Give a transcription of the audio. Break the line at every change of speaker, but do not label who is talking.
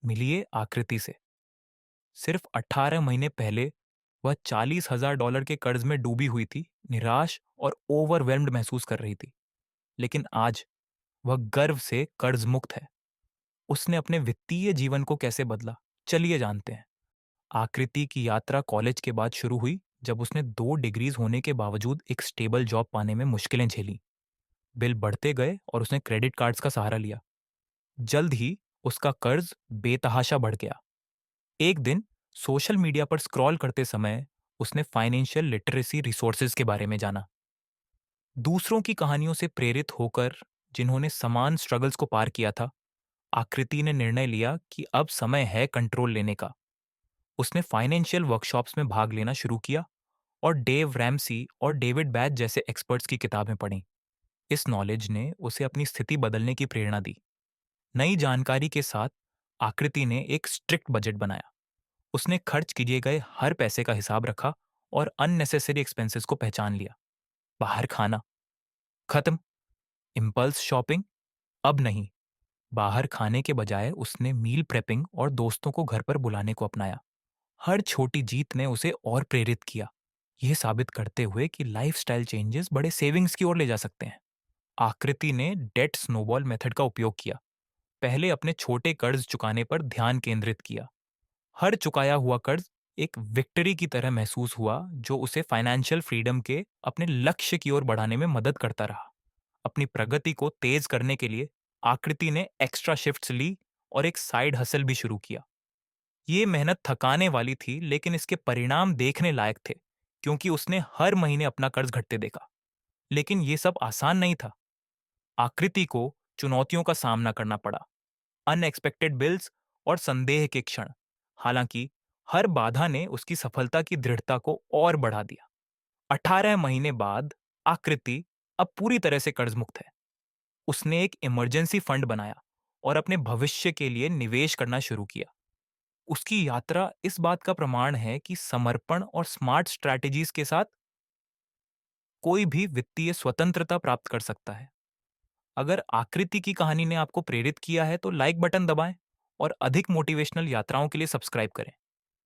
मिलिए आकृति से। सिर्फ 18 महीने पहले वह $40,000 के कर्ज में डूबी हुई थी, निराश और ओवरवेल्म्ड महसूस कर रही थी। लेकिन आज वह गर्व से कर्ज मुक्त है। उसने अपने वित्तीय जीवन को कैसे बदला, चलिए जानते हैं। आकृति की यात्रा कॉलेज के बाद शुरू हुई, जब उसने 2 डिग्रीज होने के बावजूद एक स्टेबल जॉब पाने में मुश्किलें झेली। बिल बढ़ते गए और उसने क्रेडिट कार्ड्स का सहारा लिया। जल्द ही उसका कर्ज बेतहाशा बढ़ गया। एक दिन सोशल मीडिया पर स्क्रॉल करते समय उसने फाइनेंशियल लिटरेसी रिसोर्सेज के बारे में जाना। दूसरों की कहानियों से प्रेरित होकर, जिन्होंने समान स्ट्रगल्स को पार किया था, आकृति ने निर्णय लिया कि अब समय है कंट्रोल लेने का। उसने फाइनेंशियल वर्कशॉप्स में भाग लेना शुरू किया और डेव रैमसी और डेविड बैच जैसे एक्सपर्ट्स की किताबें पढ़ी। इस नॉलेज ने उसे अपनी स्थिति बदलने की प्रेरणा दी। नई जानकारी के साथ आकृति ने एक स्ट्रिक्ट बजट बनाया। उसने खर्च किए गए हर पैसे का हिसाब रखा और अननेसेसरी एक्सपेंसेस को पहचान लिया। बाहर खाना खत्म, इम्पल्स शॉपिंग अब नहीं। बाहर खाने के बजाय उसने मील प्रेपिंग और दोस्तों को घर पर बुलाने को अपनाया। हर छोटी जीत ने उसे और प्रेरित किया, यह साबित करते हुए कि लाइफस्टाइल चेंजेस बड़े सेविंग्स की ओर ले जा सकते हैं। आकृति ने डेट स्नोबॉल मेथड का उपयोग किया। पहले अपने छोटे कर्ज चुकाने पर ध्यान केंद्रित किया। हर चुकाया हुआ कर्ज एक विक्ट्री की तरह महसूस हुआ, जो उसे फाइनेंशियल फ्रीडम के अपने लक्ष्य की ओर बढ़ाने में मदद करता रहा। अपनी प्रगति को तेज करने के लिए आकृति ने एक्स्ट्रा शिफ्ट्स ली और एक साइड हसल भी शुरू किया। ये मेहनत थकाने वाली थी, लेकिन इसके परिणाम देखने लायक थे, क्योंकि उसने हर महीने अपना कर्ज घटते देखा। लेकिन ये सब आसान नहीं था। आकृति को चुनौतियों का सामना करना पड़ा, अनएक्सपेक्टेड बिल्स और संदेह के क्षण। हालांकि हर बाधा ने उसकी सफलता की दृढ़ता को और बढ़ा दिया। 18 महीने बाद आकृति अब पूरी तरह से कर्ज मुक्त है। उसने एक इमरजेंसी फंड बनाया और अपने भविष्य के लिए निवेश करना शुरू किया। उसकी यात्रा इस बात का प्रमाण है कि समर्पण और स्मार्ट स्ट्रैटेजीज के साथ कोई भी वित्तीय स्वतंत्रता प्राप्त कर सकता है। अगर आकृति की कहानी ने आपको प्रेरित किया है तो लाइक बटन दबाएं और अधिक मोटिवेशनल यात्राओं के लिए सब्सक्राइब करें।